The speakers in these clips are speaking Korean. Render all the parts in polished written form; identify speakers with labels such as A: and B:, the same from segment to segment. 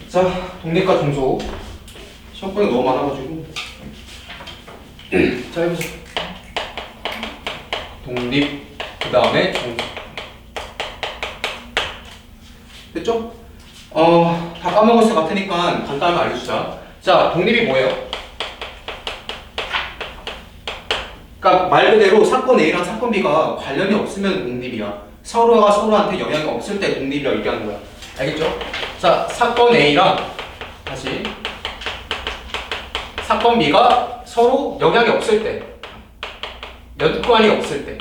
A: 자, 독립과 종속. 시험권이 너무 많아가지고. 자, 해보자. 독립, 그 다음에 종속. 됐죠? 다 까먹었을 것 같으니까 간단하게 알려주자. 자, 독립이 뭐예요? 그러니까 말 그대로 사건 A랑 사건 B가 관련이 없으면 독립이야. 서로가 서로한테 영향이 없을 때 독립이라고 얘기하는 거야. 알겠죠? 자, 사건 A랑 다시 사건 B가 서로 영향이 없을 때, 연관이 없을 때,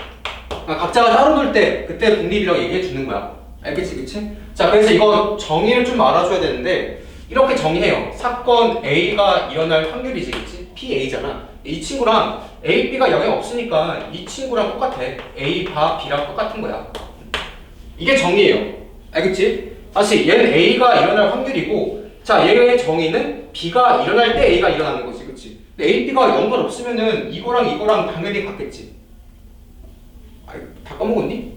A: 그러니까 각자가 따로 놀 때 그때 독립이라고 얘기해 주는 거야. 알겠지, 그치? 자, 그래서 이거 정의를 좀 알아줘야 되는데 이렇게 정의해요. 사건 A가 일어날 확률이지, 그치? PA잖아. 이 친구랑 A, B가 영향 없으니까 이 친구랑 똑같아. A, B랑 똑같은 거야. 이게 정의예요. 알겠지? 다시 얘는 A가 일어날 확률이고, 자, 얘의 정의는 B가 일어날 때 A가 일어나는 거지, 그치? 근데 A, B가 연관 없으면은 이거랑 당연히 같겠지. 다 까먹었니?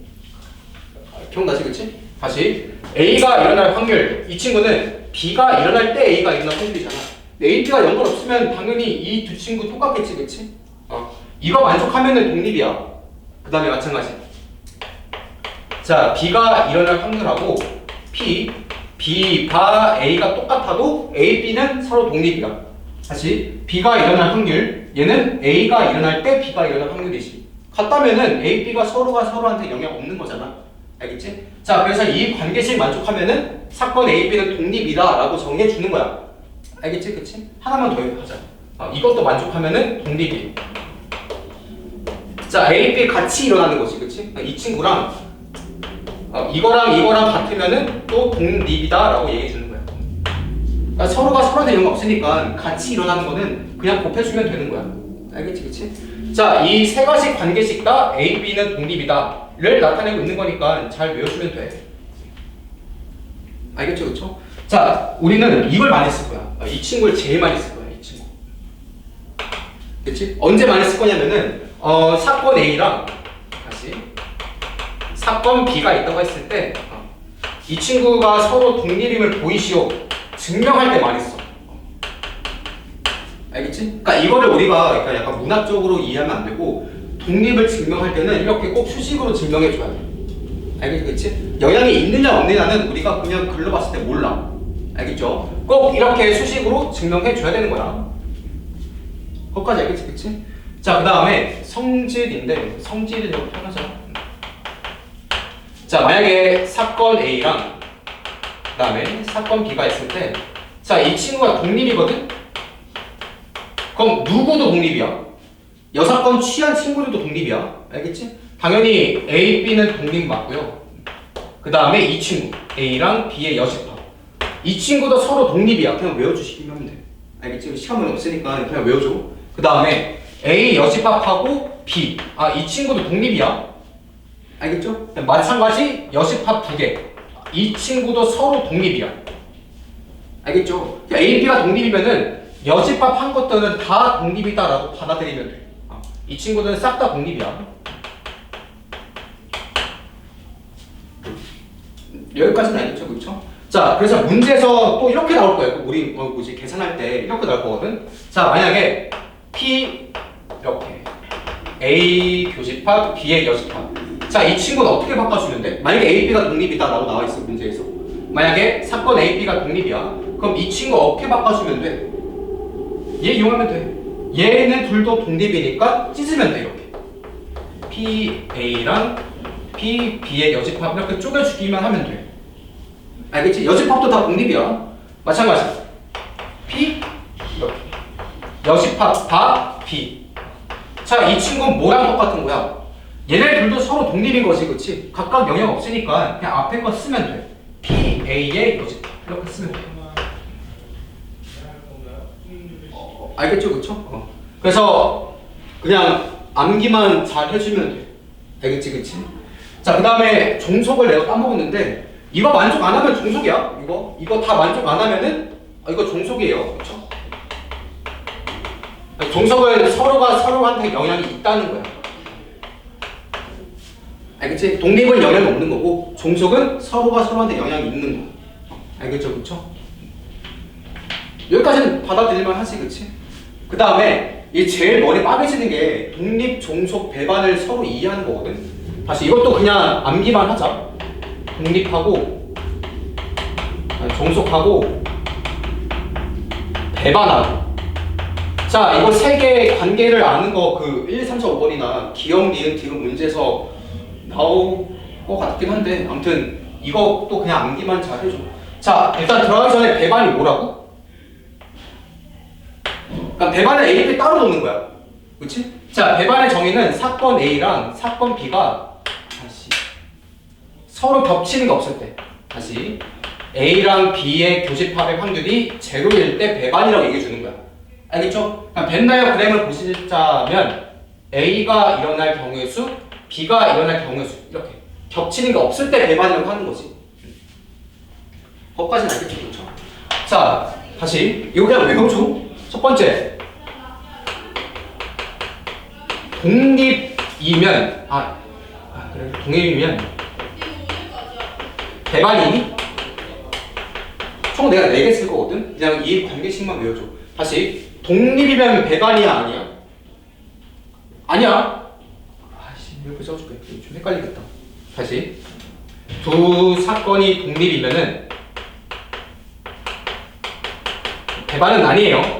A: 기억나지, 그치? 다시 A가 일어날 확률, 이 친구는 B가 일어날 때 A가 일어날 확률이잖아. A, B가 연관 없으면 당연히 이 두 친구 똑같겠지, 그치? 이거 만족하면은 독립이야. 그 다음에 마찬가지. 자, B가 일어날 확률하고 B가 A가 똑같아도 A, B는 서로 독립이야. 다시 B가 일어날 확률, 얘는 A가 일어날 때 B가 일어날 확률이지. 같다면은 A, B가 서로가 서로한테 영향 없는 거잖아. 알겠지? 자, 그래서 이 관계식 만족하면은 사건 A, B는 독립이다 라고 정의해 주는 거야. 알겠지? 그치? 하나만 더 하자. 이것도 만족하면은 독립이. 자, A, B 같이 일어나는 거지, 그치? 이 친구랑 이거랑 같으면은 또 독립이다 라고 얘기해 주는 거야. 그러니까 서로가 서로한테 영향 없으니까 같이 일어나는 거는 그냥 곱해주면 되는 거야. 알겠지, 그치? 자, 이 세 가지 관계식 다 A, B는 독립이다 를 나타내고 있는 거니까 잘 외워주면 돼. 알겠죠, 그쵸? 자, 우리는 이걸 많이 쓸 거야. 이 친구를 제일 많이 쓸 거야, 이 친구. 그치? 언제 많이 쓸 거냐면은 사건 A랑 다시 사건 B가 있다고 했을 때 이 친구가 서로 독립임을 보이시오 증명할 때 많이 써. 알겠지? 그러니까 이거를 우리가 그러니까 약간 문학적으로 이해하면 안 되고 독립을 증명할 때는 이렇게 꼭 수식으로 증명해 줘야 돼. 알겠지? 그치? 영향이 있느냐 없느냐는 우리가 그냥 글로 봤을 때 몰라. 알겠죠? 꼭 이렇게 수식으로 증명해 줘야 되는 거야. 거기까지 알겠지? 그치? 자, 그 다음에 성질인데 성질을 좀 편하자. 자, 만약에 사건 A랑 그 다음에 사건 B가 있을 때 자, 이 친구가 독립이거든? 그럼 누구도 독립이야. 여사건 취한 친구들도 독립이야. 알겠지? 당연히 A, B는 독립 맞고요. 그 다음에 이 친구 A랑 B의 여집합. 이 친구도 서로 독립이야. 그냥 외워주시기만 하면 돼. 알겠지? 시간은 없으니까 그냥 외워줘. 그 다음에 A 여집합하고 B. 이 친구도 독립이야. 알겠죠? 마찬가지 여집합 2개. 이 친구도 서로 독립이야. 알겠죠? A, B가 독립이면은 여집합 한 것들은 다 독립이다라고 받아들이면 돼. 이 친구들은 싹 다 독립이야. 여기까지는 알겠죠? 그렇죠? 자, 그래서 문제에서 또 이렇게 나올 거예요. 우리 계산할 때 이렇게 나올 거거든. 자, 만약에 P 이렇게 A 교집합, B의 여집합. 자, 이 친구는 어떻게 바꿔주면 돼? 만약에 A, B가 독립이다라고 나와 있어 문제에서. 만약에 사건 A, B가 독립이야. 그럼 이 친구 어떻게 바꿔주면 돼? 얘 이용하면 돼. 얘는 둘도 독립이니까 찢으면 돼 이렇게. P, A랑 P, B의 여집합 이렇게 쪼개주기만 하면 돼. 알겠지? 여집합도 다 독립이야. 마찬가지. P 이렇게. 여집합 다 B. 자, 이 친구는 뭐랑 똑같은 거야? 얘네 둘도 서로 독립인 거지, 그치? 각각 영향 없으니까 그냥 앞에 거 쓰면 돼. P, A의 여집합 이렇게 쓰면 돼. 알겠죠, 그쵸? 그래서 그냥 암기만 잘 해주면 돼. 알겠지, 그치? 자, 그 다음에 종속을 내가 까먹었는데 이거 만족 안 하면 종속이야. 이거 다 만족 안 하면은 이거 종속이에요, 그쵸? 종속은 서로가 서로한테 영향이 있다는 거야. 알겠지? 독립은 영향이 없는 거고 종속은 서로가 서로한테 영향이 있는 거. 알겠죠, 그쵸? 여기까지는 받아들일만 하지, 그치? 그 다음에 이 제일 머리 빠개지는 게 독립, 종속, 배반을 서로 이해하는 거거든. 다시 이것도 그냥 암기만 하자. 독립하고 종속하고 배반하고. 자, 이거 세 개의 관계를 아는 거 그 1, 2, 3, 4, 5번이나 기억, 니은, 디귿 문제에서 나올 것 같긴 한데 아무튼 이것도 그냥 암기만 잘 해줘. 자, 일단 들어가기 전에 배반이 뭐라고? 그러니까 배반은 A, B 따로 놓는 거야. 그치? 자, 배반의 정의는 사건 A랑 사건 B가 다시 서로 겹치는 게 없을 때, 다시 A랑 B의 교집합의 확률이 제로일 때 배반이라고 얘기해 주는 거야. 알겠죠? 그러니까 벤 다이어그램을 보시자면 A가 일어날 경우의 수, B가 일어날 경우의 수, 이렇게 겹치는 게 없을 때 배반이라고 하는 거지. 거기까지는 알겠죠? 그렇죠? 자, 다시 이거 그냥 외워줘. 첫 번째, 독립이면 그래, 독립이면 배반이니? 총 내가 4개 쓸 거거든? 그냥 이 관계식만 외워줘. 다시, 독립이면 배반이야, 아니야? 아니야. 이렇게 써줄게. 좀 헷갈리겠다. 다시, 두 사건이 독립이면은 배반은 아니에요.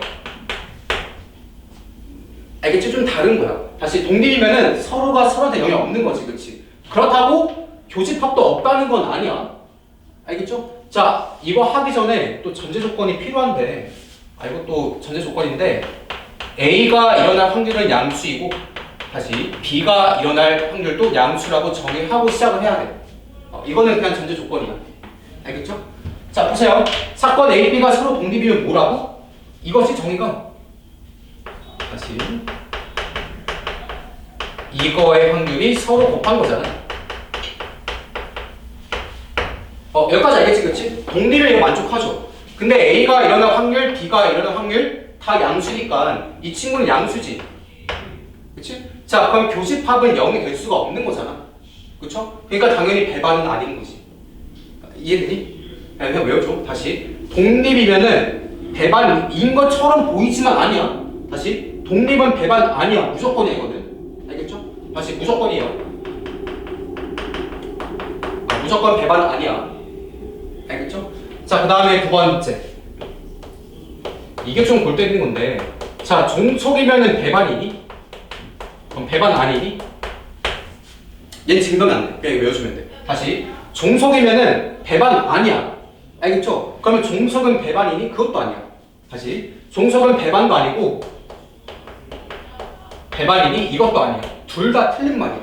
A: 알겠지? 좀 다른 거야. 다시, 독립이면은 서로가 서로한테 영향이 없는 거지, 그렇지? 그렇다고 교집합도 없다는 건 아니야. 알겠죠? 자, 이거 하기 전에 또 전제 조건이 필요한데, 이것도 전제 조건인데, A가 일어날 확률은 양수이고, 다시 B가 일어날 확률도 양수라고 정의하고 시작을 해야 돼. 이거는 그냥 전제 조건이야. 알겠죠? 자, 보세요. 사건 A, B가 서로 독립이면 뭐라고? 이것이 정의가 다시 이거의 확률이 서로 곱한 거잖아. 여기까지 알겠지, 그치? 독립을 이거 만족하죠. 근데 A가 일어날 확률, B가 일어날 확률 다 양수니까 이 친구는 양수지. 그치? 자, 그럼 교집합은 0이 될 수가 없는 거잖아. 그쵸? 그러니까 당연히 배반은 아닌 거지. 이해되니? 그냥 외워줘. 다시. 독립이면은 배반인 것처럼 보이지만 아니야. 다시. 독립은 배반 아니야. 무조건이거든. 알겠죠? 다시. 무조건이에요. 무조건 배반 아니야. 알겠죠? 자, 그 다음에 두 번째. 이게 좀 골 때리는 건데. 자, 종속이면은 배반이니? 그럼 배반 아니니? 얘는 증명이 안 돼. 그냥 외워주면 돼. 다시. 종속이면은 배반 아니야. 알겠죠? 그러면 종속은 배반이니? 그것도 아니야. 다시. 종속은 배반도 아니고 배반이니? 이것도 아니야. 둘 다 틀린 말이야.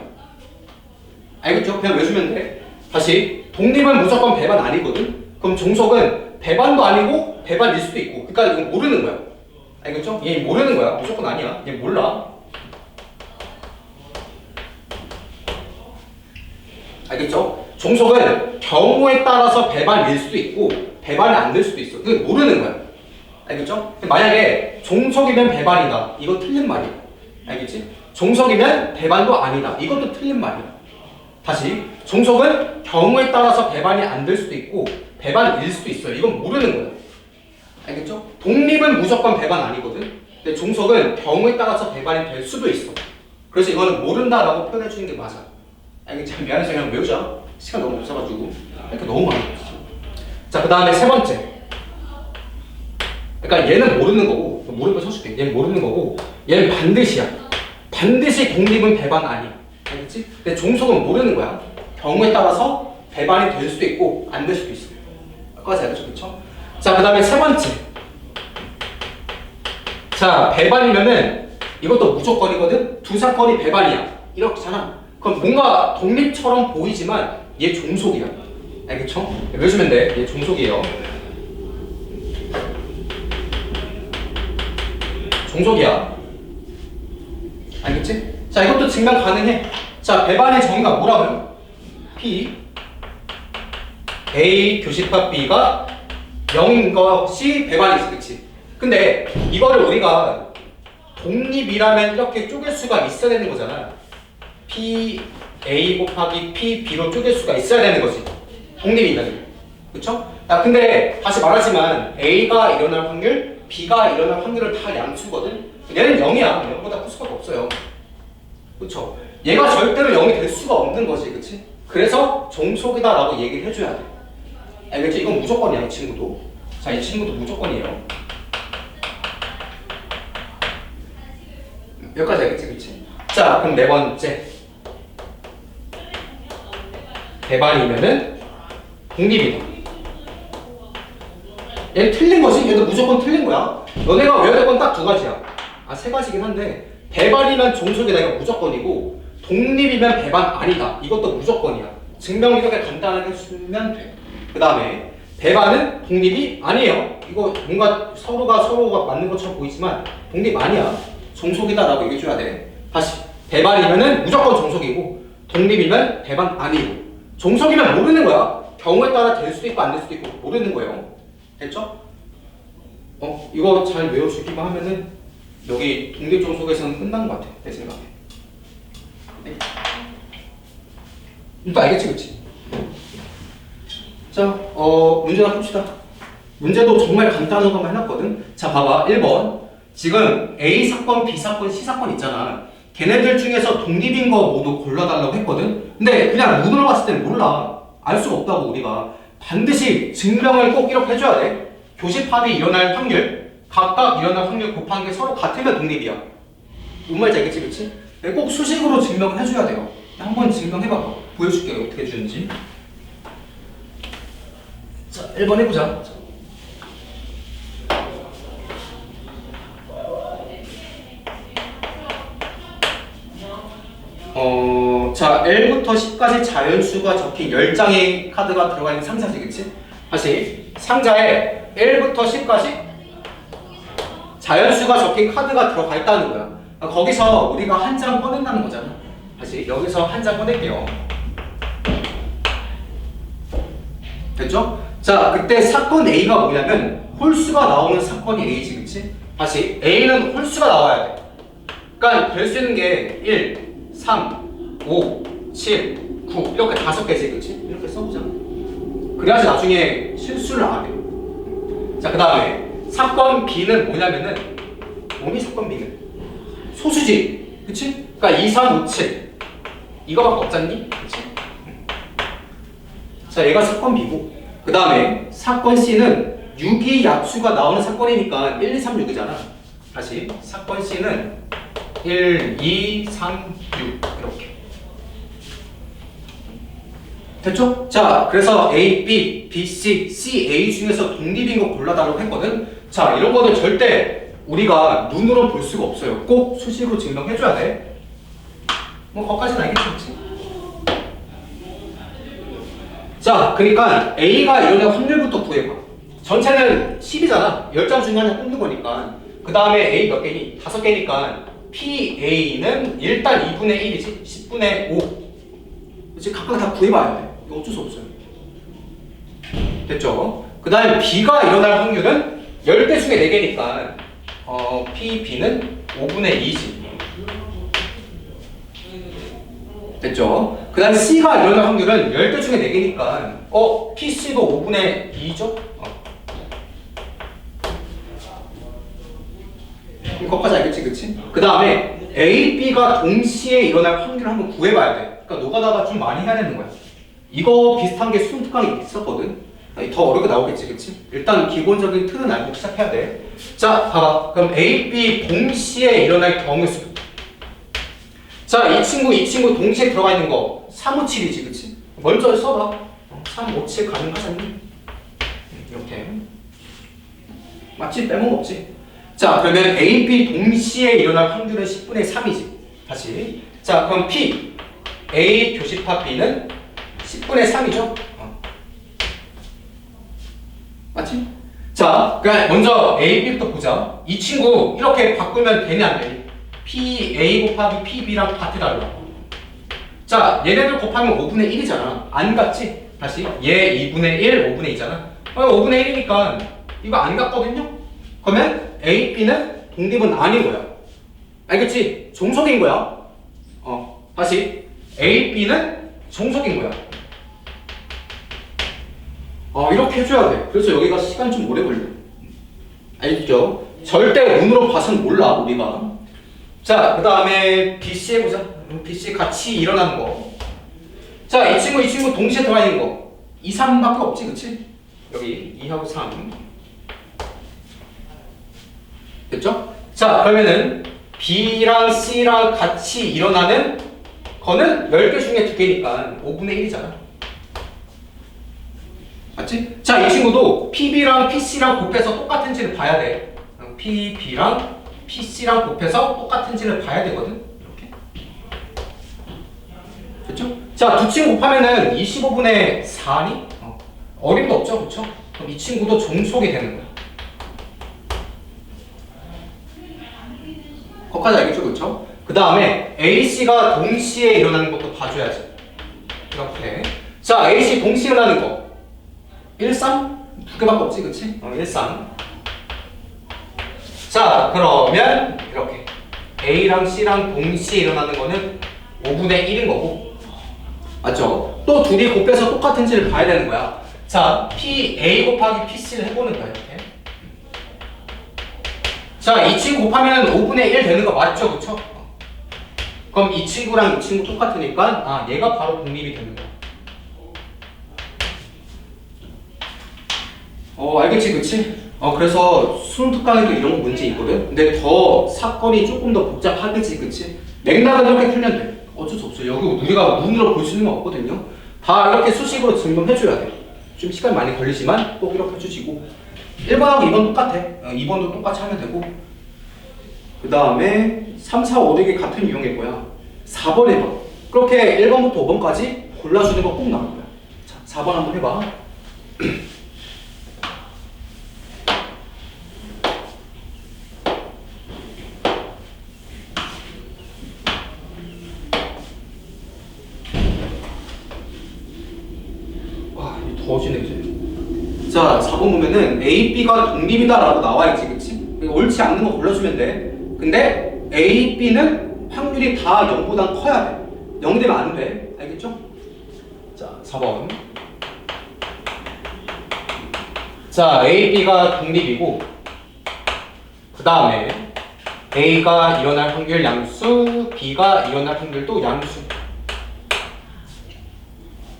A: 알겠죠? 그냥 외워주면 돼. 다시. 독립은 무조건 배반 아니거든? 그럼 종속은 배반도 아니고 배반일 수도 있고. 그러니까 이건 모르는 거야. 알겠죠? 얘 모르는 거야. 무조건 아니야. 얘 몰라. 알겠죠? 종속은 경우에 따라서 배반일 수도 있고 배반이 안 될 수도 있어. 그게 모르는 거야. 알겠죠? 만약에 종속이면 배반이다. 이거 틀린 말이야. 알겠지? 종속이면 배반도 아니다. 이것도 틀린 말이야. 다시. 종속은 경우에 따라서 배반이 안 될 수도 있고 배반일 수도 있어요. 이건 모르는 거야. 알겠죠? 독립은 무조건 배반 아니거든. 근데 종속은 경우에 따라서 배반이 될 수도 있어. 그래서 이거는 모른다라고 표현해 주는 게 맞아. 알겠지? 미안해서 그냥 외우자. 시간 너무 없어가지고. 이렇게 너무 많아. 자, 그 다음에 세 번째. 그러니까 얘는 모르는 거고, 모르는 거 쳐줄게. 얘는 모르는 거고, 얘는 반드시야. 반드시 독립은 배반 아니야. 알겠지? 근데 종속은 모르는 거야. 경우에 따라서 배반이 될 수도 있고, 안 될 수도 있어. 여기까지 알겠죠? 그쵸? 자, 그 다음에 세 번째. 자, 배반이면은 이것도 무조건이거든? 두 사건이 배반이야. 이렇게잖아. 그럼 뭔가 독립처럼 보이지만 얘 종속이야. 알겠죠? 외우시면 돼. 얘 종속이에요. 종속이야. 알겠지? 자, 이것도 증명 가능해. 자, 배반의 정의가 뭐라고요? P A 교집합 B가 0인 것이 배반이지, 그치? 근데 이거를 우리가 독립이라면 이렇게 쪼갤 수가 있어야 되는 거잖아. P A 곱하기 P B로 쪼갤 수가 있어야 되는 거지. 독립이면. 그쵸? 야, 근데 다시 말하지만 A가 일어날 확률, B가 일어날 확률은 다 양수거든? 얘는 0이야. 0보다 클 수밖에 없어요. 그쵸? 얘가 절대로 0이 될 수가 없는 거지, 그치? 그래서 종속이다 라고 얘기를 해줘야 돼. 알겠지? 이건 무조건이야, 이 친구도. 자, 이 친구도 무조건이에요. 여기까지 알겠지, 그치? 자, 그럼 네 번째. 배반이면은 독립이다. 얘는 틀린 거지? 얘도 무조건 틀린 거야. 너네가 외워야 될 건 딱 두 가지야. 아, 세 가지긴 한데 배반이면 종속이다 이거 무조건이고 독립이면 배반 아니다 이것도 무조건이야. 증명 이렇게 간단하게 해주면 돼. 그 다음에 배반은 독립이 아니에요. 이거 뭔가 서로가 맞는 것처럼 보이지만 독립 아니야. 종속이다 라고 얘기해줘야 돼. 다시 배반이면은 무조건 종속이고 독립이면 배반 아니고 종속이면 모르는 거야. 경우에 따라 될 수도 있고 안 될 수도 있고 모르는 거예요. 됐죠? 이거 잘 외워주기만 하면은 여기 독립 종속에서는 끝난 것 같아. 내 생각에. 네. 이거 알겠지, 그치? 자, 문제나 풉시다. 문제도 정말 간단한 것만 해놨거든. 자, 봐봐. 1번. 지금 A 사건, B 사건, C 사건 있잖아. 걔네들 중에서 독립인 거 모두 골라달라고 했거든. 근데 그냥 눈으로 봤을 땐 몰라. 알 수가 없다고 우리가. 반드시 증명을 꼭 이렇게 해줘야 돼. 교집합이 일어날 확률, 각각 일어날 확률 곱하는 게 서로 같으면 독립이야. 뭔 말인지 알겠지, 그치? 꼭 수식으로 증명을 해줘야 돼요. 한번 증명해봐봐. 보여줄게, 어떻게 해주는지. 자, 1번 해보자. 자, 1부터 10까지 자연수가 적힌 10장의 카드가 들어가 있는 상자지, 그치? 다시, 상자에 1부터 10까지 자연수가 적힌 카드가 들어가 있다는 거야. 거기서 우리가 한 장 꺼낸다는 거잖아. 다시, 여기서 한 장 꺼낼게요. 됐죠? 자, 그때 사건 A가 뭐냐면 홀수가 나오는 사건이 A지, 그치? 다시, A는 홀수가 나와야 돼. 그러니까 될 수 있는 게 1, 3, 5, 7, 9 이렇게 5개지, 그치? 이렇게 써보자. 그래야지 나중에 실수를 안 해. 자, 그 다음에 사건 B는 뭐냐면은 뭐니 사건 B는? 소수지, 그치? 그러니까 2, 3, 5, 7 이거밖에 없잖니? 그치? 자, 얘가 사건 B고 그 다음에 사건 C는 6이 약수가 나오는 사건이니까 1, 2, 3, 6이잖아. 다시 사건 C는 1, 2, 3, 6 이렇게 됐죠? 자, 그래서 A, B, B, C, A 중에서 독립인 거 골라달라고 했거든? 자, 이런 거는 절대 우리가 눈으로 볼 수가 없어요. 꼭 수식으로 증명해줘야 돼. 뭐, 거기까지는 알겠지? 자, 그러니까 A가 일어날 확률부터 구해봐. 전체는 10이잖아. 10장 중에 하나 뽑는 거니까. 그 다음에 A 몇 개니? 5개니까 PA는 일단 2분의 1이지? 10분의 5. 그치? 각각 다 구해봐야 돼. 이거 어쩔 수 없어요. 됐죠? 그 다음에 B가 일어날 확률은 10개 중에 4개니까 PB는 5분의 2지. 됐죠? 그 다음에 C가 일어날 확률은 10개 중에 4개니까 PC도 5분의 2죠? 이거까지 알겠지, 그치? 그 다음에 A, B가 동시에 일어날 확률을 한번 구해봐야 돼. 그러니까 노가다가 좀 많이 해야 되는 거야. 이거 비슷한 게 수능 특강이 있었거든. 더 어렵게 나오겠지, 그치? 일단 기본적인 틀은 알고 시작해야 돼. 자, 봐봐. 그럼 A, B 동시에 일어날 경우 수. 자, 이 친구 동시에 들어가 있는 거 3, 5, 7이지, 그치? 먼저 써봐. 3, 5, 7 가능하잖니? 이렇게. 맞지? 빼먹은 없지? 자, 그러면 A, B 동시에 일어날 확률은 10분의 3이지. 다시. 자, 그럼 P. A 교집합 B는 10분의 3이죠? 맞지? 자, 그러니까 먼저 A, B부터 보자. 이 친구 이렇게 바꾸면 되냐, 안 되니? P, A 곱하기 P, B랑 같으달라. 자, 얘네들 곱하면 5분의 1이잖아. 안 같지? 다시. 얘 2분의 1, 5분의 2잖아. 5분의 1이니까 이거 안 같거든요? 그러면 A, B는 독립은 아닌 거야. 알겠지? 종속인 거야. 다시. A, B는 종속인 거야. 이렇게 해줘야 돼. 그래서 여기가 시간이 좀 오래 걸려. 알겠죠? 절대 눈으로 봐서는 몰라, 우리가. 자, 그 다음에 BC 해보자. BC 같이 일어나는 거. 자, 이 친구 동시에 들어가 있는 거. 2, 3밖에 없지, 그치? 여기 2하고 3. 됐죠? 자, 그러면은 B랑 C랑 같이 일어나는 거는 10개 중에 2개니까 5분의 1이잖아. 맞지? 자, 이 친구도 PB랑 PC랑 곱해서 똑같은지를 봐야 돼. PB랑 PC랑 곱해서 똑같은지를 봐야 되거든. 이렇게. 됐죠? 자, 두 친구 곱하면은 25분의 4니? 어림도 없죠, 그쵸? 그럼 이 친구도 종속이 되는 거야. 거기까지 알겠죠, 그쵸? 그 다음에 AC가 동시에 일어나는 것도 봐줘야지. 이렇게. 자, AC 동시에 일어나는 거. 1, 3? 두 개밖에 없지, 그치? 1, 3. 자, 그러면 이렇게 A랑 C랑 동시에 일어나는 거는 5분의 1인 거고. 맞죠? 또 둘이 곱해서 똑같은지를 봐야 되는 거야. 자, PA 곱하기 PC를 해보는 거야, 이렇게. 자, 이 친구 곱하면 5분의 1 되는 거 맞죠, 그쵸? 그럼 이 친구랑 이 친구 똑같으니까 얘가 바로 독립이 되는 거야. 알겠지, 그치? 그래서 수능 특강에도 이런 거 문제 있거든? 근데 더 사건이 조금 더 복잡하겠지, 그치? 맥락은 이렇게 풀면 돼. 어쩔 수 없어요. 여기 우리가 눈으로 볼 수 있는 건 없거든요? 다 이렇게 수식으로 증명해줘야 돼. 좀 시간 많이 걸리지만 꼭 이렇게 해주시고 1번하고 2번 똑같아. 2번도 똑같이 하면 되고 그 다음에 3, 4, 5, 6이 같은 유형일 거야. 4번 해봐. 그렇게 1번부터 5번까지 골라주는 거 꼭 나올 거야. 자, 4번 한번 해봐. 더워지네 이제. 자, 4번 보면은 A, B가 독립이다 라고 나와있지, 그치? 옳지 않는 거 골라주면 돼. 근데 A, B는 확률이 다 0보단 커야 돼. 0 되면 안 돼. 알겠죠? 자, 4번. 자, A, B가 독립이고 그 다음에 A가 일어날 확률 양수, B가 일어날 확률도 양수.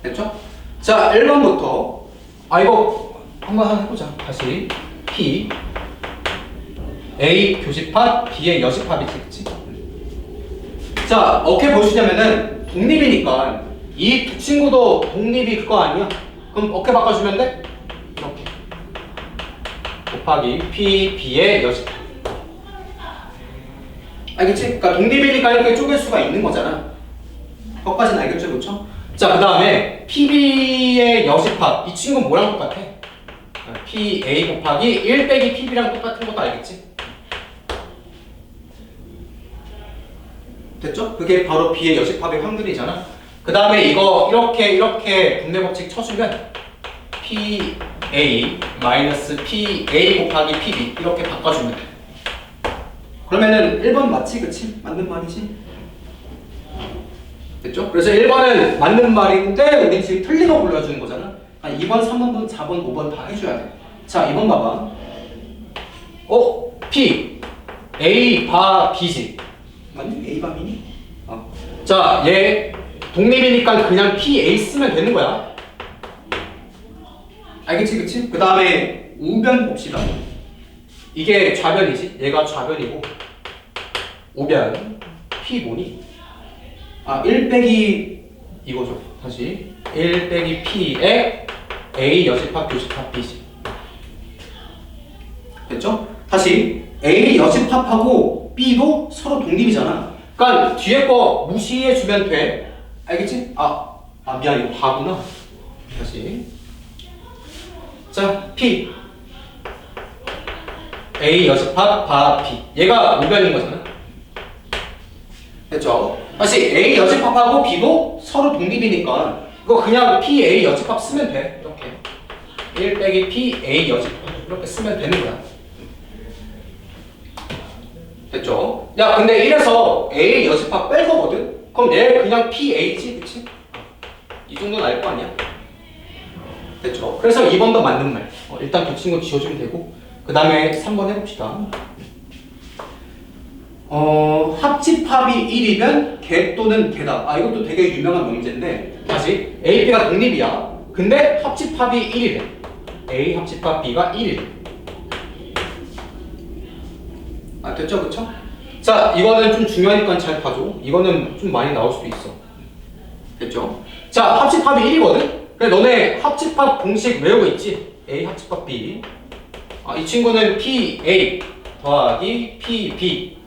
A: 됐죠? 자, 1번부터 이거 한번 해보자. 다시 P A 교집합, B의 여집합이지, 그치? 자, 어떻게 보시냐면은 독립이니까 이 두 친구도 독립이 그거 아니야? 그럼 어떻게 바꿔주면 돼? 이렇게 곱하기 P, B의 여집합. 알겠지? 그러니까 독립이니까 이렇게 쪼갤 수가 있는 거잖아. 거기까지는 알겠죠, 그쵸? 자, 그 다음에 PB의 여집합. 이 친구는 뭐랑 똑같아? PA 곱하기 1 빼기 PB랑 똑같은 것도 알겠지? 됐죠? 그게 바로 B의 여집합의 확률이잖아. 그 다음에 이거 이렇게 분배 법칙 쳐주면 PA 마이너스 PA 곱하기 PB 이렇게 바꿔주면 돼. 그러면은 1번 맞지, 그치? 맞는 말이지? 됐죠? 그래서 1번은 맞는 말인데 우리 지금 틀린 거 골라주는 거잖아. 2번, 3번, 4번, 5번 다 해줘야 돼. 자, 2번 봐봐. P A 바 B지. 맞니? A 바 B니? 자, 얘 독립이니까 그냥 PA 쓰면 되는 거야. 알겠지, 그치? 그 다음에 우변 봅시다. 이게 좌변이지? 얘가 좌변이고 우변 P 뭐니? 1 빼기 이거죠. 다시 1 빼기 P에 A 여집합 교집합 B지. 됐죠? 다시 A 여집합하고 B도 서로 독립이잖아. 그러니까 뒤에 거 무시해주면 돼. 알겠지? 미안, 이거 바구나. 다시 자, P A 여집합 바 B. 얘가 우변인 거잖아. 됐죠? 다시 A 여집합하고 B도 서로 독립이니까 이거 그냥 PA 여집합 쓰면 돼. 이렇게 1 빼기 PA 여집합 이렇게 쓰면 되는 거야. 됐죠? 야, 근데 1에서 A 여집합 뺄 거거든? 그럼 얘 그냥 PA지, 그치? 이 정도는 알 거 아니야? 됐죠? 그래서 2번도 맞는 말. 일단 두 친구 지워주면 되고 그 다음에 3번 해봅시다. 합집합이 1이면 개 또는 개다. 아 이것도 되게 유명한 문제인데 다시 A, B가 독립이야. 근데 합집합이 1이래. A 합집합 B가 1이래. 아 됐죠? 그쵸? 자 이거는 좀 중요하니까 잘 봐줘. 이거는 좀 많이 나올 수도 있어. 됐죠? 자 합집합이 1이거든? 그래 너네 합집합 공식 외우고 있지? A 합집합 B. 이 친구는 PA 더하기 PB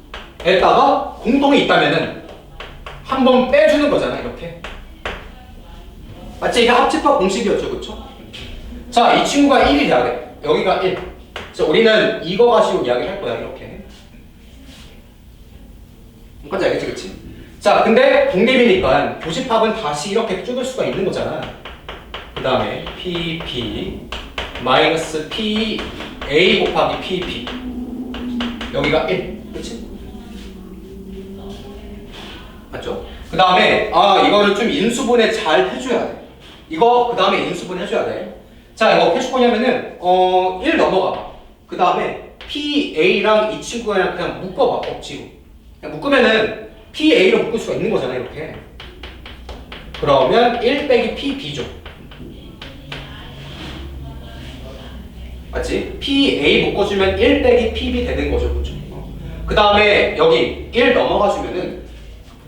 A: 에다가 공통이 있다면은 한 번 빼주는 거잖아 이렇게. 맞지? 이게 합집합 공식이었죠 그쵸? 자 이 친구가 1이 돼야 돼. 여기가 1. 자 우리는 이거 가지고 이야기를 할 거야 이렇게. 뭔지 알겠지 그치? 자 근데 독립이니까 교집합은 다시 이렇게 쪼갤 수가 있는 거잖아. 그 다음에 PP 마이너스 PA 곱하기 PP 여기가 1 그치? 맞죠? 그 다음에 이거를 좀 인수분해 잘 해줘야 돼. 이거 그 다음에 인수분해 해줘야 돼. 자 이거 어떻게 줄 거냐면은 1 넘어가 봐. 그 다음에 PA랑 이 친구랑 그냥 묶어봐 억지로. 그냥 묶으면은 PA로 묶을 수가 있는 거잖아 이렇게. 그러면 1 빼기 PB죠. 맞지? PA 묶어주면 1 빼기 PB 되는 거죠 그죠? 그 다음에 여기 1 넘어가주면은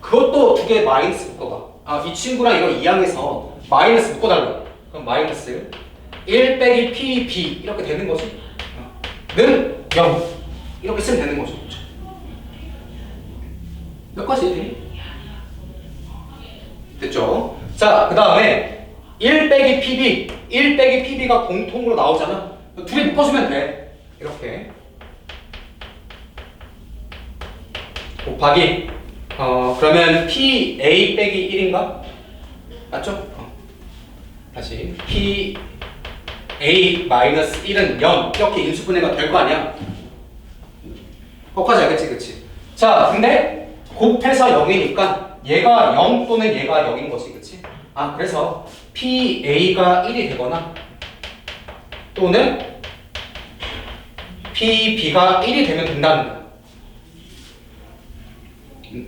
A: 그것도 두 개 마이너스 묶어봐. 이 친구랑 이거 이항해서 마이너스 묶어달라. 그럼 마이너스 1 빼기 PB 이렇게 되는 거지. 는 0 이렇게 쓰면 되는 거죠. 몇 가지? 됐죠? 자, 그 다음에 1 빼기 PB 1 빼기 PB가 공통으로 나오잖아. 둘이 묶어주면 돼. 이렇게 곱하기 그러면 PA 빼기 1인가? 맞죠? 다시 PA 마이너스 1은 0 이렇게 인수분해가 될 거 아니야? 거기까지 알겠지 그치? 자 근데 곱해서 0이니까 얘가 0 또는 얘가 0인 거지 그치? 그래서 PA가 1이 되거나 또는 PB가 1이 되면 된다는 거야.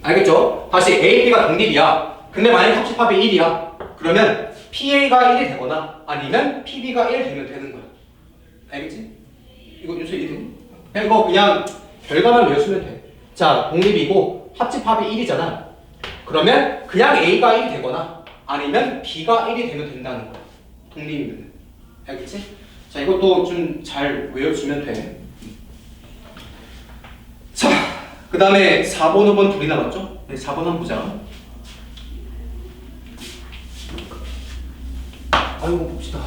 A: 알겠죠? 다시 A, B가 독립이야. 근데 만약 합집합이 1이야. 그러면 PA가 1이 되거나 아니면 PB가 1 되면 되는 거야. 알겠지? 이거 윤수 이해되니? 이거 그냥 결과만 외우시면 돼. 자, 독립이고 합집합이 1이잖아. 그러면 그냥 A가 1이 되거나 아니면 B가 1이 되면 된다는 거야. 독립이면. 알겠지? 자, 이것도 좀 잘 외워주면 돼. 자, 그 다음에 4번, 5번 둘이 남았죠? 네, 4번 한번 보자. 아이고, 봅시다.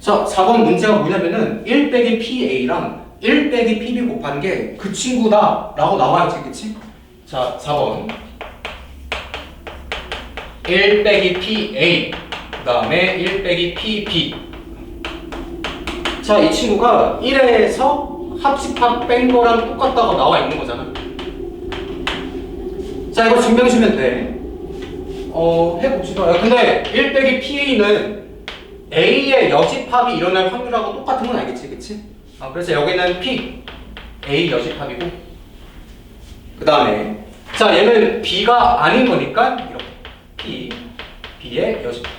A: 자, 4번 문제가 뭐냐면은 1 빼기 PA랑 1 빼기 PB 곱한 게 그 친구다 라고 나와야지, 그치? 자, 4번 1 빼기 PA 그 다음에 1 빼기 PB. 자, 이 친구가 1에서 합집합 뺀 거랑 똑같다고 나와 있는 거잖아. 자, 이거 증명해주면 돼. 해봅시다. 근데 1 빼기 PA는 A의 여집합이 일어날 확률하고 똑같은 건 알겠지, 그치? 그래서 여기는 P, A 여집합이고 그 다음에 자, 얘는 B가 아닌 거니까 이렇게 P, B의 여집합.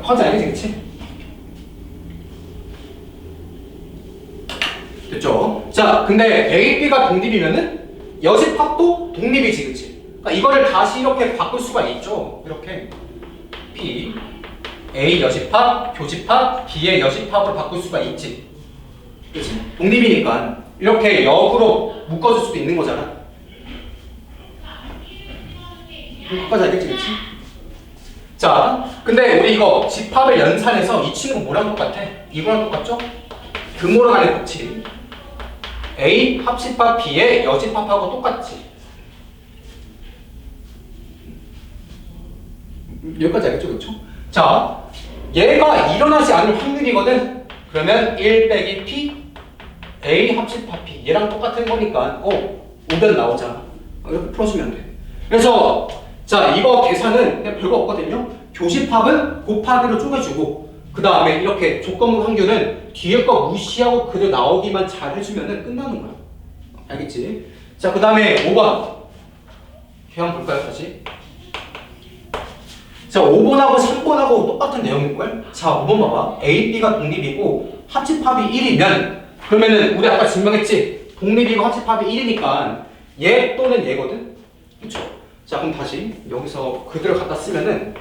A: 화자 알겠지, 그치? 됐죠? 자, 근데 A, B가 독립이면은 여집합도 독립이지, 그치? 그러니까 이거를 다시 이렇게 바꿀 수가 있죠. 이렇게 P, A 여집합, 교집합, B의 여집합으로 바꿀 수가 있지. 그치? 독립이니까 이렇게 역으로 묶어줄 수도 있는 거잖아. 여기까지 알겠지, 그치? 자, 근데 우리 이거 집합을 연산해서 이 친구 뭐랑 똑같아? 이거랑 똑같죠? 등호로 가는 법칙. A 합집합 B의 여집합하고 똑같지. 여기까지 알겠죠? 그렇죠? 자, 얘가 일어나지 않을 확률이거든? 그러면 1 빼기 P A 합집합 P 얘랑 똑같은 거니까 우변 나오잖아. 이렇게 풀어주면 돼. 그래서 자 이거 계산은 그냥 별거 없거든요. 교집합은 곱하기로 쪼개주고 그 다음에 이렇게 조건부 확률은 뒤에 거 무시하고 그대로 나오기만 잘 해주면 끝나는 거야. 알겠지? 자 그 다음에 5번 한번 볼까요 다시? 자 5번하고 3번하고 똑같은 내용일걸? 자 5번 봐봐. A, B가 독립이고 합집합이 1이면 그러면은 우리 아까 증명했지? 독립이고 합집합이 1이니까 얘 또는 얘거든? 그쵸? 자 그럼 다시 여기서 그대로 갖다 쓰면은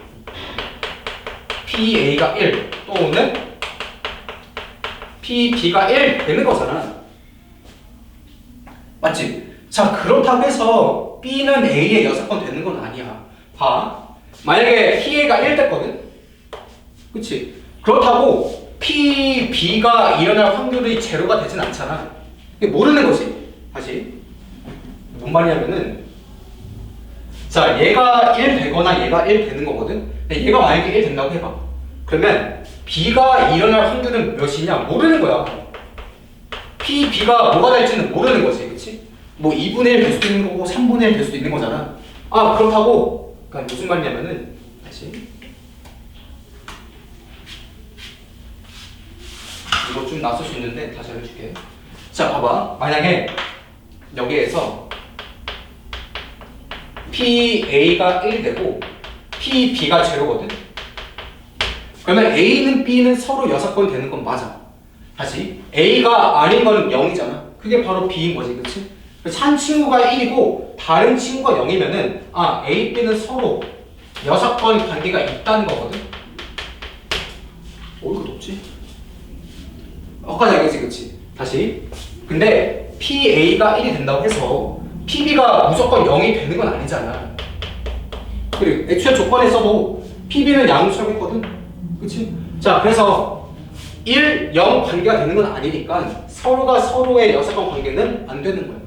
A: PA가 1 또는 PB가 1 되는 거잖아. 맞지? 자 그렇다고 해서 B는 A의 여사건 되는 건 아니야. 봐. 만약에 PA가 1 됐거든? 그치? 그렇다고 PB가 일어날 확률이 제로가 되진 않잖아. 이게 모르는 거지. 다시. 뭔 말이냐면은 자 얘가 1 되거나 얘가 1 되는 거거든? 근데 얘가 만약에 1 된다고 해봐. 그러면 B가 일어날 확률은 몇이냐? 모르는 거야. PB가 뭐가 될지는 모르는 거지. 그치? 뭐 2분의 1 될 수도 있는 거고 3분의 1 될 수도 있는 거잖아. 아 그렇다고 그러니까 무슨 말이냐면은 다시 이거 좀 낯설 수 있는데 다시 알려줄게. 자 봐봐. 만약에 여기에서 PA가 1이 되고 PB가 제로거든? 그러면 A는 B는 서로 6번 되는 건 맞아. 다시 A가 아닌 건 0이잖아. 그게 바로 B인 거지. 그치? 한 친구가 1이고 다른 친구가 0이면은 아 A, B는 서로 6번 관계가 있다는 거거든? 이거 높지? 아까 알겠지 그치? 다시 근데 PA가 1이 된다고 해서 PB가 무조건 0이 되는 건 아니잖아. 그리고 애초에 조건에서도 PB는 양수적이거든? 그치? 자 그래서 1, 0 관계가 되는 건 아니니까 서로가 서로의 6번 관계는 안 되는 거야.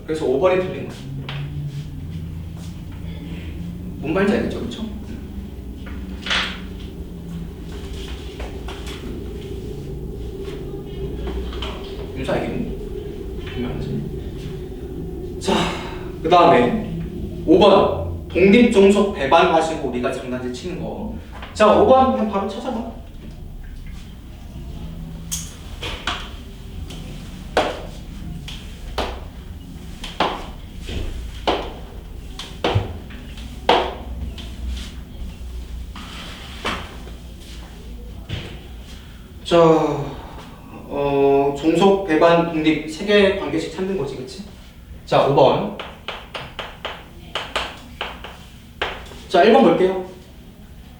A: 그래서 5번이 틀린 거야. 뭔 말인지 알겠죠? 그쵸? 윤서 알겠니? 분명하지? 자, 그 다음에 5번 독립종속 배반 가지고 우리가 장난질 치는 거. 자 5번 그냥 바로 찾아봐. 자, 종속, 배반, 독립 3개 관계식 찾는 거지, 그치? 자, 5번. 자, 1번 볼게요.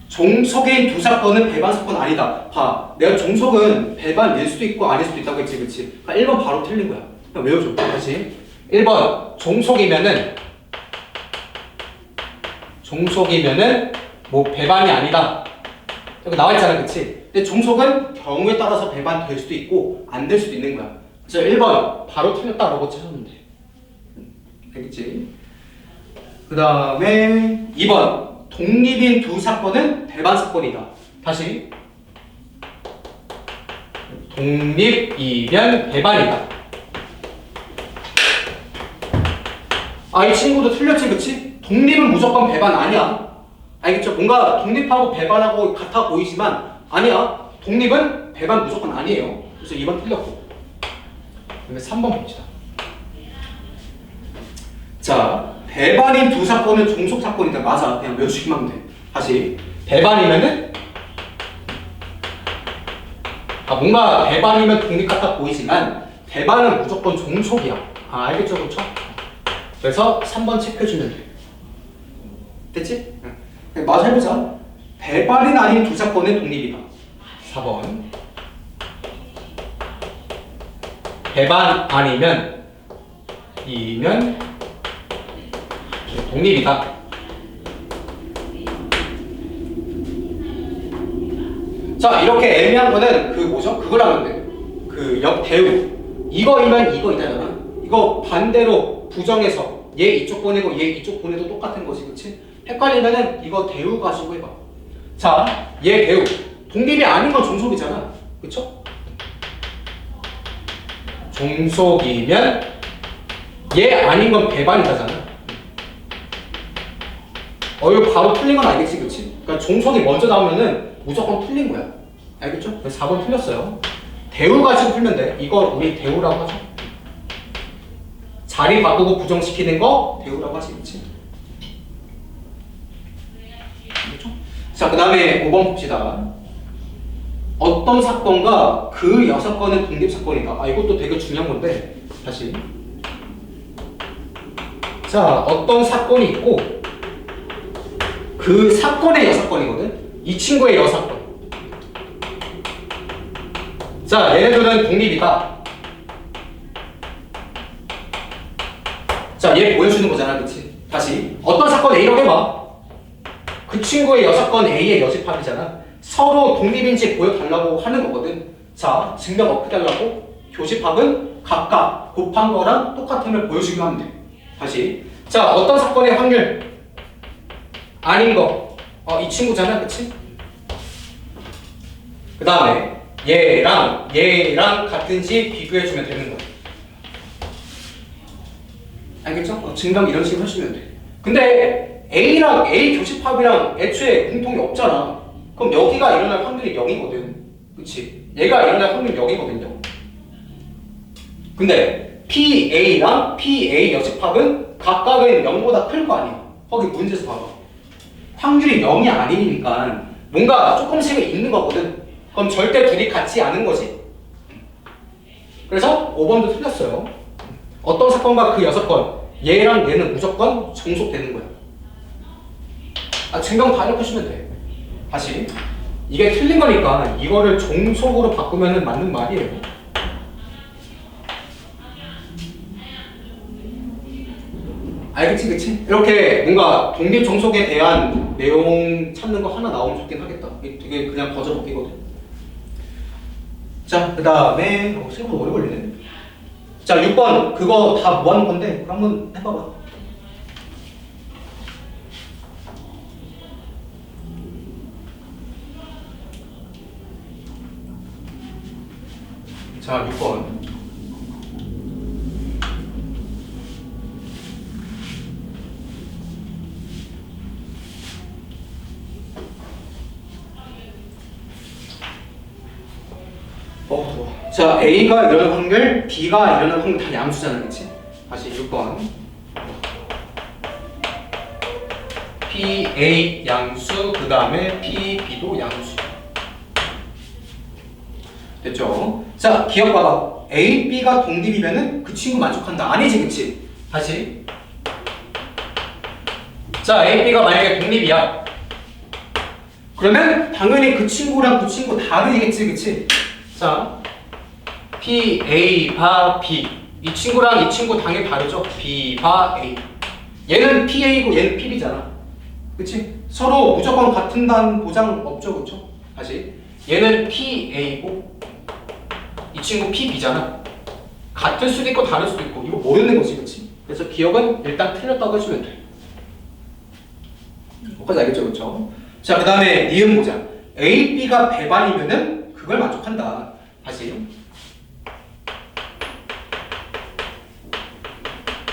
A: 종속인 두 사건은 배반 사건 아니다. 봐, 내가 종속은 배반일 수도 있고 아닐 수도 있다고 했지, 그치? 그러니까 1번 바로 틀린 거야. 그냥 외워줘, 다시. 1번, 종속이면은 뭐 배반이 아니다. 여기 나와 있잖아, 그치? 근데 종속은 경우에 따라서 배반될 수도 있고 안 될 수도 있는 거야. 그래서 1번 바로 틀렸다라고 찾으면 돼. 알겠지? 그 다음에 2번 독립인 두 사건은 배반 사건이다. 다시 독립이면 배반이다. 아, 이 친구도 틀렸지, 그치? 독립은 무조건 배반 아니야. 알겠죠? 뭔가 독립하고 배반하고 같아 보이지만 아니야. 독립은 배반 무조건 아니에요. 그래서 2번 틀렸고. 그다음에 3번 봅시다. 자, 배반인 두 사건은 종속 사건이다. 맞아. 그냥 외워주기만 하면 돼. 다시. 배반이면은 뭔가 배반이면 독립 같아 보이지만 배반은 무조건 종속이야. 알겠죠? 그렇죠? 그래서 3번 체크해주면 돼. 됐지? 응. 마저 해보자. 배반이 아닌 두 사건은 독립이다. 4번. 배반 아니면 이면 독립이다. 자, 이렇게 애매한 거는 그 뭐죠? 그걸 하면 돼. 그 역대우. 이거이면 이거이잖아. 이거 반대로 부정해서 얘 이쪽 보내고 얘 이쪽 보내도 똑같은 거지, 그치? 헷갈리면은 이거 대우 가지고 해봐. 자, 얘 대우. 독립이 아닌 건 종속이잖아. 그쵸? 종속이면 얘 아닌 건 배반이다잖아. 이거 바로 틀린 건 알겠지, 그치? 그러니까 종속이 먼저 나오면은 무조건 틀린 거야. 알겠죠? 그래서 4번 틀렸어요. 대우 가지고 풀면 돼. 이걸 우리 대우라고 하죠. 자리 바꾸고 부정시키는 거 대우라고 하지, 그치? 알겠죠? 자, 그 다음에 5번 봅시다. 어떤 사건과 그 6건은 독립사건이다. 이것도 되게 중요한 건데, 다시. 자, 어떤 사건이 있고, 그 사건의 6건이거든? 이 친구의 6건. 자, 얘네들은 독립이다. 자, 얘 보여주는 거잖아, 그치? 다시. 어떤 사건 A라고 해봐. 그 친구의 6건 A의 여집합이잖아. 서로 독립인지 보여달라고 하는 거거든. 자, 증명 어떻게 하려고? 교집합은 각각 곱한 거랑 똑같음을 보여주기만 하면 돼. 다시. 자, 어떤 사건의 확률? 아닌 거. 이 친구잖아, 그치? 그 다음에 얘랑 같은지 비교해주면 되는 거야. 알겠죠? 증명 이런 식으로 해주면 돼. 근데 A랑 A 교집합이랑 애초에 공통이 없잖아. 그럼 여기가 일어날 확률이 0이거든. 그치? 얘가 일어날 확률이 0이거든요. 근데 PA랑 PA 여집합은 각각은 0보다 클 거 아니야. 거기 문제에서 봐봐. 확률이 0이 아니니까 뭔가 조금씩은 있는 거거든. 그럼 절대 둘이 같지 않은 거지. 그래서 5번도 틀렸어요. 어떤 사건과 그 6건 얘랑 얘는 무조건 종속되는 거야. 증명 다 읽으시면 돼. 다시. 이게 틀린 거니까 이거를 종속으로 바꾸면 맞는 말이에요. 알겠지, 그치? 이렇게 뭔가 독립 종속에 대한 내용 찾는 거 하나 나오면 좋긴 하겠다. 되게 그냥 거저먹기거든. 자, 그 다음에 생각보다 오래 걸리네. 자, 6번 그거 다 모아놓은 건데 한번 해봐봐. 자, 6번. 자, A가 일어날 확률, B가 일어날 확률 다 양수잖아, 그치? 다시 6번. PA 양수, 그 다음에 PB도 양수. 됐죠? 자, 기억 봐봐. A, B가 독립이면은 그 친구 만족한다. 아니지, 그치? 다시. 자, A, B가 만약에 독립이야. 그러면 당연히 그 친구랑 그 친구 다르겠지, 그치? 자, P, A, 바, B. 이 친구랑 이 친구 당연히 다르죠? B, 바, A. 얘는 PA고 얘는 PB잖아. 그치? 서로 무조건 같은 단 보장 없죠, 그쵸? 다시. 얘는 PA고 이 친구 PB잖아. 같을 수도 있고 다를 수도 있고 이거 모르는 거지, 그치? 그래서 기억은 일단 틀렸다고 해주면 돼. 여기까지 알겠죠, 그쵸? 자, 그 다음에 니은 보자. A, B가 배반이면은 그걸 만족한다. 다시.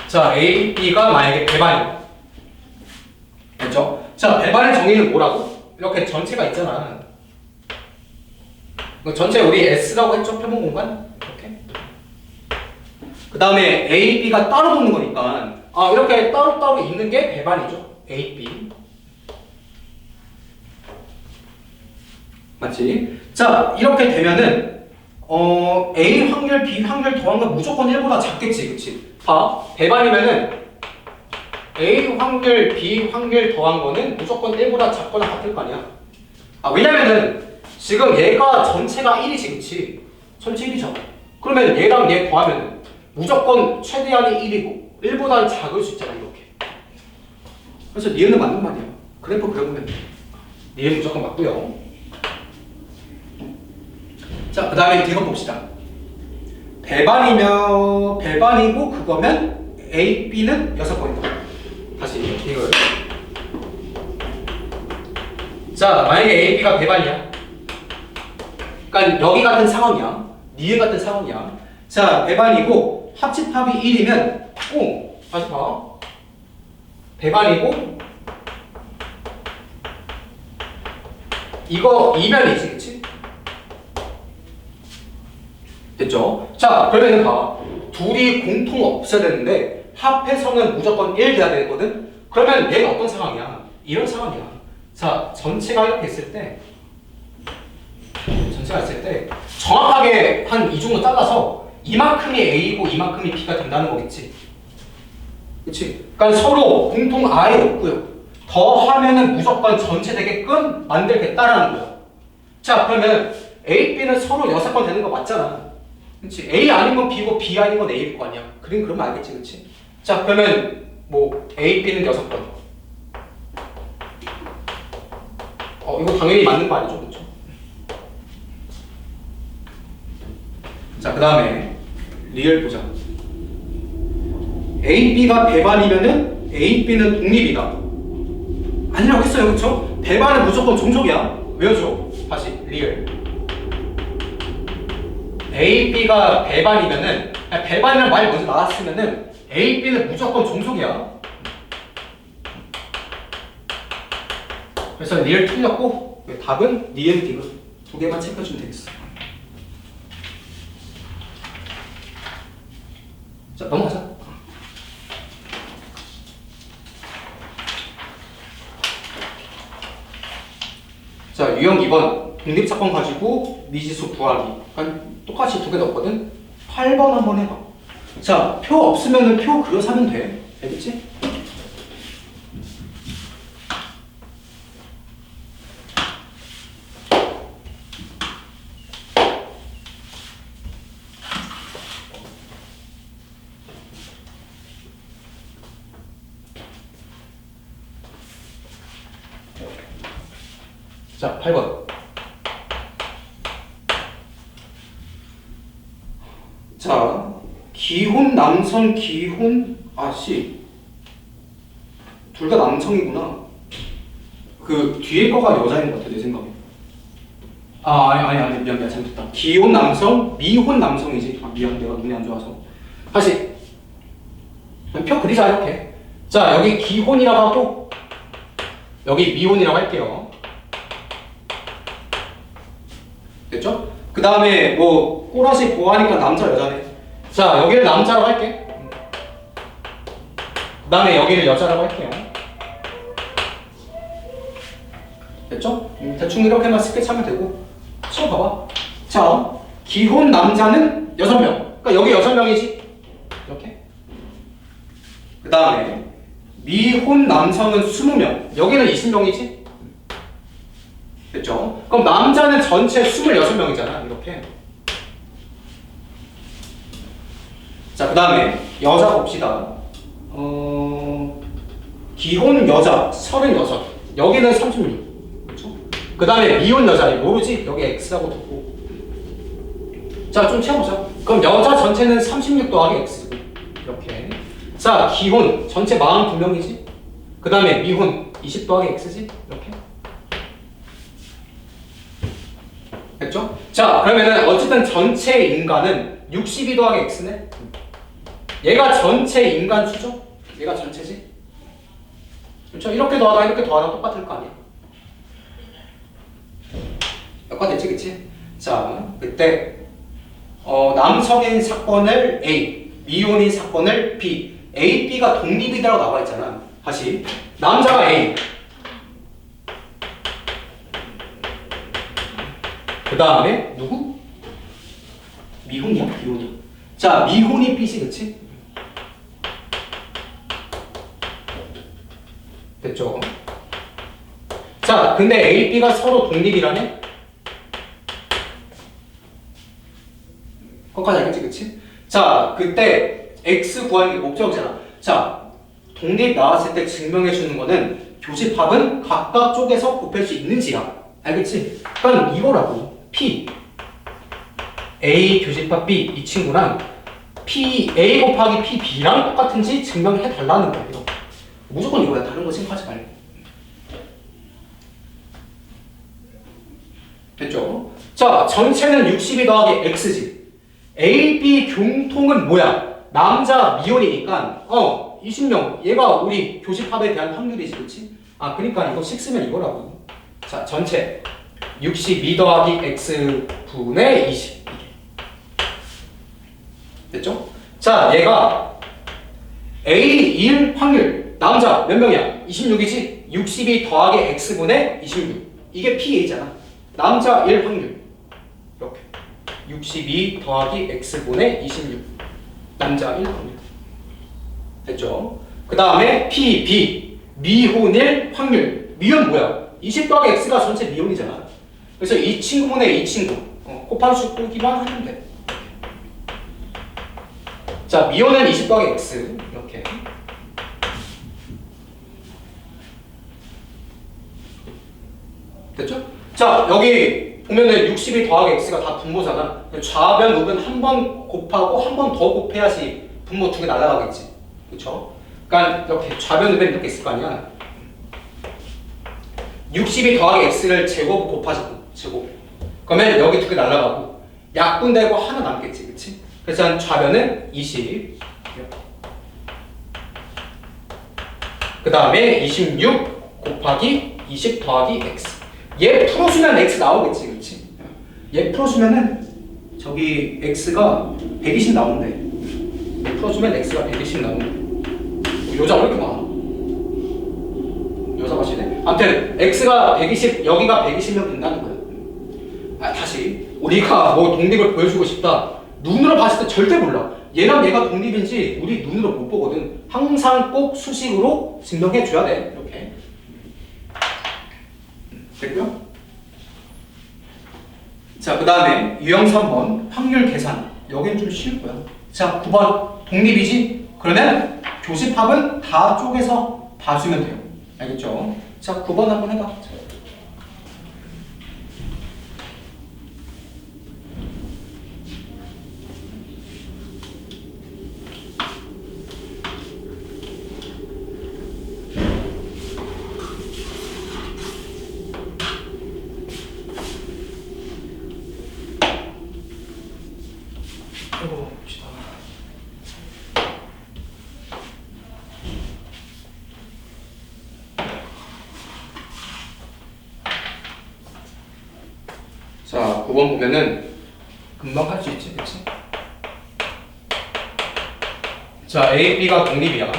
A: 자, A, B가 만약에 배반이야. 됐죠? 자, 배반의 정의는 뭐라고? 이렇게 전체가 있잖아. 전체 우리 S라고 했죠? 표본 공간? 이렇게. 그 다음에 A, B가 따로 붙는 거니까 이렇게 따로따로 있는 게 배반이죠. A, B. 맞지? 자, 이렇게 되면은 A 확률, B 확률 더한 건 무조건 1보다 작겠지, 그치? 봐, 배반이면은 A 확률, B 확률 더한 거는 무조건 1보다 작거나 같을 거 아니야? 왜냐면은 지금 얘가 전체가 1이지, 그치? 전체 1이잖아. 그러면 얘랑 얘 더하면은 무조건 최대한이 1이고 1보다는 작을 수 있잖아, 이렇게. 그래서 니은은 맞는 말이야. 그래프 그려보면 돼. 니은 무조건 맞고요. 자, 그 다음에 이거 봅시다. 배반이고 그거면 A, B는 6번이다. 다시 이걸. 자, 만약에 A, B가 배반이야. 그러니까 여기 같은 상황이야. 니은 같은 상황이야. 자, 배반이고 합집합이 1이면 다시 봐. 배반이고 이거 이변이지, 그치? 됐죠? 자, 그러면은 봐. 둘이 공통 없어야 되는데 합해서는 무조건 1 돼야 되거든? 그러면 얘가 어떤 상황이야? 이런 상황이야. 자, 전체가 이렇게 있을 때 정확하게 한 이 정도 잘라서 이만큼이 A고 이만큼이 B가 된다는 거겠지? 그치? 그러니까 서로 공통 아예 없고요. 더 하면은 무조건 전체 되게끔 만들겠다라는 거야. 자, 그러면 A, B는 서로 6건 되는 거 맞잖아. 그치? A 아닌 건 B고 B 아닌 건 A일 거 아니야. 그러면 알겠지, 그치? 자, 그러면 뭐 A, B는 6건. 이거 당연히 맞는 거 아니죠, 그쵸? 자, 그 다음에 리얼 보자. A, B가 배반이면은 A, B는 독립이다. 아니라고 했어요, 그쵸? 배반은 무조건 종속이야. 외워줘. 다시 리얼. A, B가 배반이면은 배반이라는 말이 먼저 나왔으면은 A, B는 무조건 종속이야. 그래서 리얼 틀렸고 답은 리얼 디귿 두 개만 체크해주면 되겠어. 자, 넘어가자. 자, 유형 2번 독립사건 가지고 미지수 구하기. 똑같이 두 개 넣었거든. 8번 한번 해봐. 자, 표 없으면은 표 그려서 하면 돼. 알겠지? 자, 8번. 자, 기혼 남성 기혼 아씨 둘 다 남성이구나. 그 뒤에 거가 여자인 것 같아 내 생각에. 아니 미안 잘못했다. 기혼 남성 미혼 남성이지. 미안 내가 눈이 안 좋아서. 다시 표 그리자 이렇게. 자, 여기 기혼이라고 하고 여기 미혼이라고 할게요. 됐죠? 그 다음에 뭐 꼬라지 보아하니까 남자 여자네. 자, 여기를 남자라고 할게. 그 다음에 여기를 여자라고 할게요. 됐죠? 대충 이렇게만 스케치하면 되고. 봐봐. 자, 기혼 남자는 6명. 그러니까 여기 6명이지. 이렇게. 그 다음에 미혼 남성은 20명. 여기는 20명이지. 됐죠? 그럼 남자는 전체 26명이잖아. 이렇게. 자, 그 다음에 여자 봅시다. 기혼 여자 36. 여기는 36. 그렇죠? 그 다음에 미혼 여자 모르지? 여기 X라고 두고. 자, 좀 채워보자. 그럼 여자 전체는 36 더하기 X고. 이렇게. 자, 기혼 전체 42명이지? 그 다음에 미혼 20 더하기 X지? 이렇게. 됐죠? 자, 그러면은 어쨌든 전체 인간은 62 더하기 X네? 얘가 전체 인간 수죠? 얘가 전체지? 그렇죠? 이렇게 더하다 이렇게 더하다 똑같을 거 아니야? 똑같겠지, 그치? 자, 그때 남성인 사건을 A, 미혼인 사건을 B, A, B가 독립이다라고 나와 있잖아. 다시 남자가 A, 그 다음에 누구? 미혼이야? 비혼이야? 자, 미혼이 B지, 그치? 됐죠? 자, 근데 A, B가 서로 독립이라네? 거기까지 알겠지, 그치? 자, 그때 X 구하는 게 목적이잖아. 자, 독립 나왔을 때 증명해 주는 거는 교집합은 각각 쪽에서 곱할 수 있는지야. 알겠지? 그러니까 이거라고. P A 교집합 B 이 친구랑 P A 곱하기 P B랑 똑같은지 증명해 달라는 거야. 이거. 무조건 이거야. 다른 거 생각하지 말고. 됐죠? 자, 전체는 62 더하기 X지. A, B 공통은 뭐야? 남자 미혼이니까 20명 얘가 우리 교집합에 대한 확률이지, 그렇지? 아, 그러니까 이거 식 쓰면 이거라고. 자, 전체 62 더하기 x 분의 20 됐죠? 자, 얘가 A일 확률 남자 몇 명이야? 26이지? 62 더하기 x분의 26 이게 PA잖아. 남자 1 확률 이렇게 62 더하기 x분의 26 남자 1 확률 됐죠? 그 다음에 PB 미혼일 확률. 미혼 뭐야? 20 더하기 x가 전체 미혼이잖아. 그래서 이 친구분의 이 친구 곱하기만 하면 돼. 자, 미혼은 20 더하기 x 이렇게 됐죠? 자, 여기 보면은 62 더하기 x가 다 분모잖아. 좌변 우변 한 번 곱하고 한 번 더 곱해야지 분모 두 개 날아가겠지. 그쵸? 그러니까 이렇게 좌변 우변 이렇게 있을 거 아니야. 62 더하기 x를 제곱 곱하자. 제곱. 그러면 여기 두 개 날아가고 약분되고 하나 남겠지. 그치? 그래서 좌변은 20. 그 다음에 26 곱하기 20 더하기 x. 얘 풀어주면 x 나오겠지, 그렇지? 얘 풀어주면은 저기 x가 120 나오는데 얘 풀어주면 x가 120 나오는데 여자 왜 이렇게 많아? 여자 마시네? 아무튼 x가 120 여기가 120면 된다는 거야. 아, 다시 우리가 뭐 독립을 보여주고 싶다. 눈으로 봤을 때 절대 몰라. 얘랑 얘가 독립인지 우리 눈으로 못 보거든. 항상 꼭 수식으로 증명해 줘야 돼. 이렇게. 됐고요? 자, 그 다음에 유형 3번 확률 계산. 여기는 좀 쉬울 거야. 자, 9번 독립이지? 그러면 교집합은 다 쪼개서 봐주면 돼요. 알겠죠? 자, 9번 한번 해봐. 자, 9번 보면은 금방 할 수 있지, 그치? 자, A, B가 독립이야.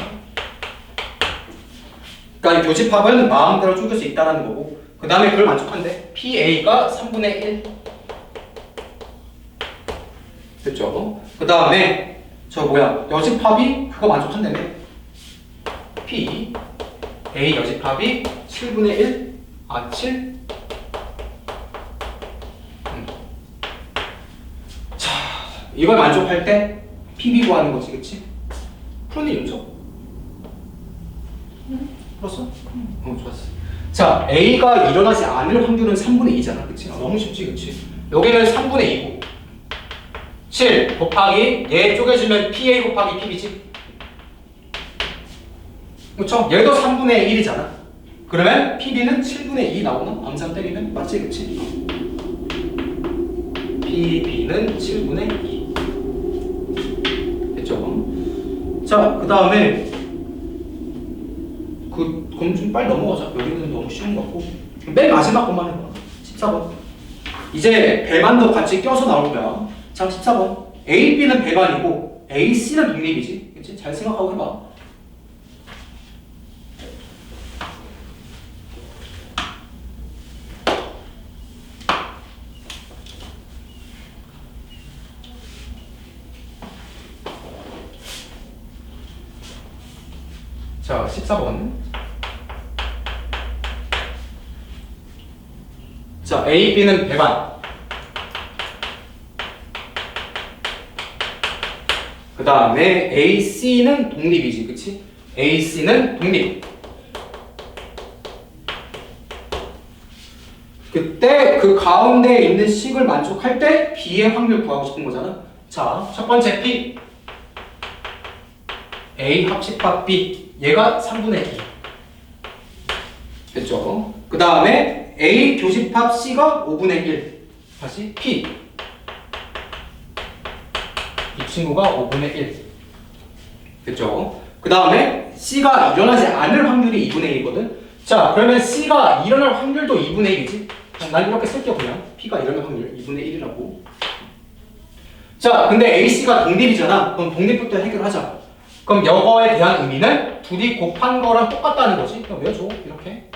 A: 그러니까 이 교집합은 마음대로 쪼갤 수 있다는 거고, 그 다음에 그걸 만족한대. PA가 3분의 1. 됐죠? 그 다음에 저 뭐야? 여집합이 그거 만족한다며. P, A 여집합이 7분의 1. 아, 7? 이걸 만족할 때 PB 구하는 거지, 그치? 풀었니, 윤석? 풀었어? 좋았어. 자, A가 일어나지 않을 확률은 3분의 2잖아, 그치? 너무 쉽지, 그치? 여기는 3분의 2고 7 곱하기 얘 쪼개주면 PA 곱하기 PB지? 그쵸? 얘도 3분의 1이잖아. 그러면 PB는 7분의 2 나오나? 암산 때리면? 맞지, 그치? PB는 7분의 2. 자, 그 다음에 그럼 좀 빨리 넘어가자. 여기는 너무 쉬운 것 같고 맨 마지막 것만 해봐. 14번. 이제 배반도 같이 껴서 나올 거야. 자, 14번. A, B는 배반이고 A, C는 독립이지. 그치? 잘 생각하고 해봐. 자, 14번. 자, A, B는 배반. 그 다음에 A, C는 독립이지, 그치? A, C는 독립. 그때 그 가운데 있는 식을 만족할 때 B의 확률 구하고 싶은 거잖아. 자, 첫 번째 P. A 합집합 B. 얘가 3분의 2. 됐죠? 그 다음에 A 교집합 C가 5분의 1. 다시 P. 이 친구가 5분의 1. 됐죠? 그 다음에 C가 일어나지 않을 확률이 2분의 1이거든? 자, 그러면 C가 일어날 확률도 2분의 1이지? 난 이렇게 쓸게요, 그냥. P가 일어날 확률 2분의 1이라고. 자, 근데 AC가 독립이잖아. 그럼 독립부터 해결하자. 그럼 이거에 대한 의미는 둘이 곱한 거랑 똑같다는 거지. 그럼 외워줘, 이렇게.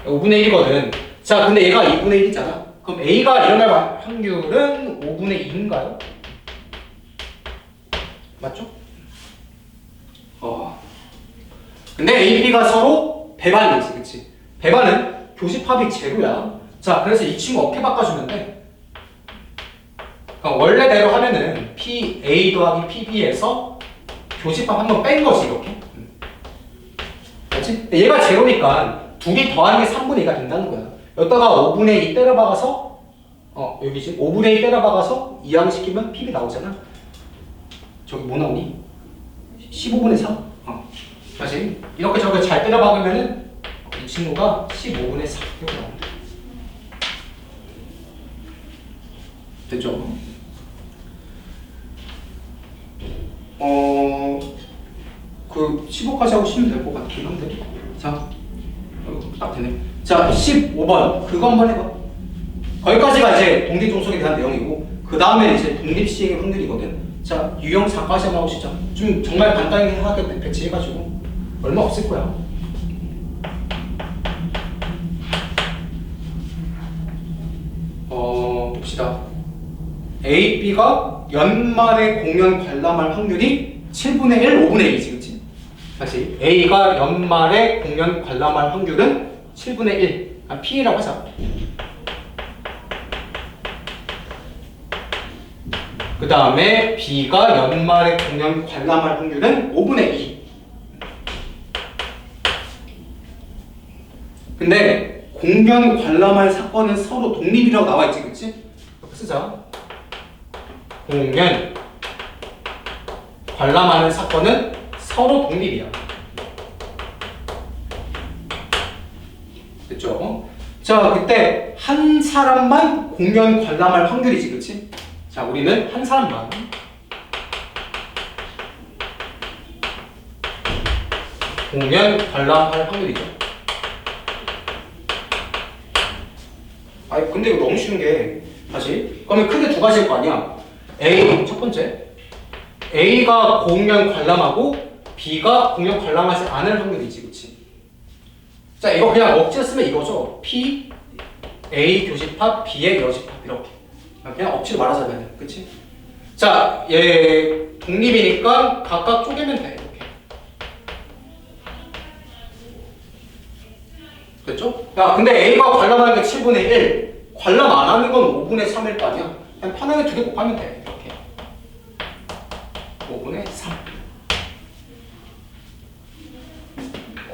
A: 5분의 1이거든. 자, 근데 얘가 2분의 1이잖아. 그럼 A가 일어날 확률은 5분의 2인가요? 맞죠? 근데 A, B가 서로 배반이지, 그치? 배반은 교집합이 제로야. 자, 그래서 이 친구 어떻게 바꿔주면 돼? 그러니까 원래대로 하면은 PA 더하기 PB에서 교집합 한번 뺀 거지, 이렇게. 맞지? 얘가 제로니까 둘이 더하는 게 3분의 2가 된다는 거야. 여기다가 5분의 2 때려박아서 여기지? 5분의 2 때려박아서 이항시키면 PB 나오잖아. 저기 뭐 나오니? 15분의 4? 다시 이렇게 저렇게 잘 때려박으면은 이 친구가 15분의 4 이렇게 나옵니다. 됐죠? 그 15까지 하고 쉬면 될 것 같긴 한데. 자, 딱 되네. 자, 15번 그거 한번 해봐. 거기까지가 이제 독립종속에 대한 내용이고 그 다음에 이제 독립시행의 확률이거든. 자, 유형 4까지 한번 하고 시작. 좀 정말 간단하게 하게 배치해가지고 얼마 없을 거야. 봅시다. A, B가 연말에 공연 관람할 확률이 7분의 1, 5분의 2지, 그치? 다시 A가 연말에 공연 관람할 확률은 7분의 1. P라고 하자. 그 다음에 B가 연말에 공연 관람할 확률은 5분의 2. 근데 공연 관람할 사건은 서로 독립이라고 나와있지, 그치? 이렇게 쓰자. 공연 관람하는 사건은 서로 독립이야. 됐죠? 자, 그때 한 사람만 공연 관람할 확률이지, 그치? 자, 우리는 한 사람만 공연 관람할 확률이죠. 아니, 근데 이거 너무 쉬운 게, 다시. 그러면 크게 두 가지일 거 아니야? A, 첫 번째. A가 공연 관람하고 B가 공연 관람하지 않을 확률이지, 그치? 자, 이거 그냥 억지로 쓰면 이거죠. P, A 교집합, B의 여집합, 이렇게. 그냥 억지로 말하자면, 그치? 자, 얘 독립이니까 각각 쪼개면 돼, 이렇게. 됐죠? 야, 근데 A가 관람하는 게 7분의 1, 관람 안 하는 건 5분의 3일 거 아니야? 그냥 편하게 두 개 곱하면 돼, 이렇게. 5분의 3.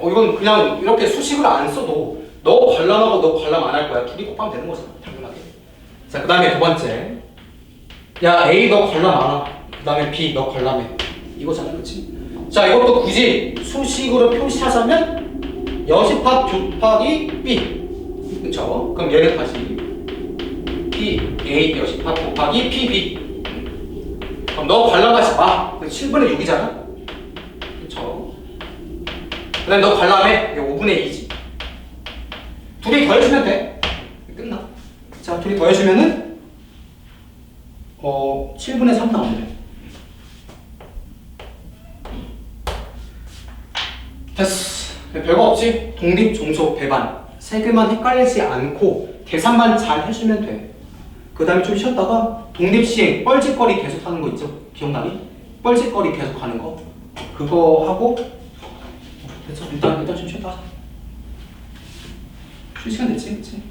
A: 이건 그냥 이렇게 수식을 안 써도 너 관람하고 너 관람 안 할 거야. 둘이 곱하면 되는 거잖아, 당연하게. 자, 그 다음에 두 번째. 야, A 너 관람 안 하. 그 다음에 B 너 관람해. 이거잖아, 그치? 자, 이것도 굳이 수식으로 표시하자면 여집합 곱하기 B. 그쵸? 그럼 얘는 다시 P, A 여집합 곱하기 PB. 그럼 너 관람하지 마. 7분의 6이잖아? 그쵸? 그 다음에 너 관람해. 5분의 2지. 둘이 더해주면 돼. 끝나. 자, 둘이 더해주면은 7분의 3 나오네. 됐어. 별거 없지? 독립, 종속, 배반. 세 개만 헷갈리지 않고 계산만 잘 해주면 돼. 그 다음에 좀 쉬었다가 독립시행, 뻘짓거리 계속 하는 거 있죠? 기억나니? 뻘짓거리 계속 하는 거. 그거 하고 됐어. 일단 좀 쉬었다 하자. 쉴 시간 됐지? 그치?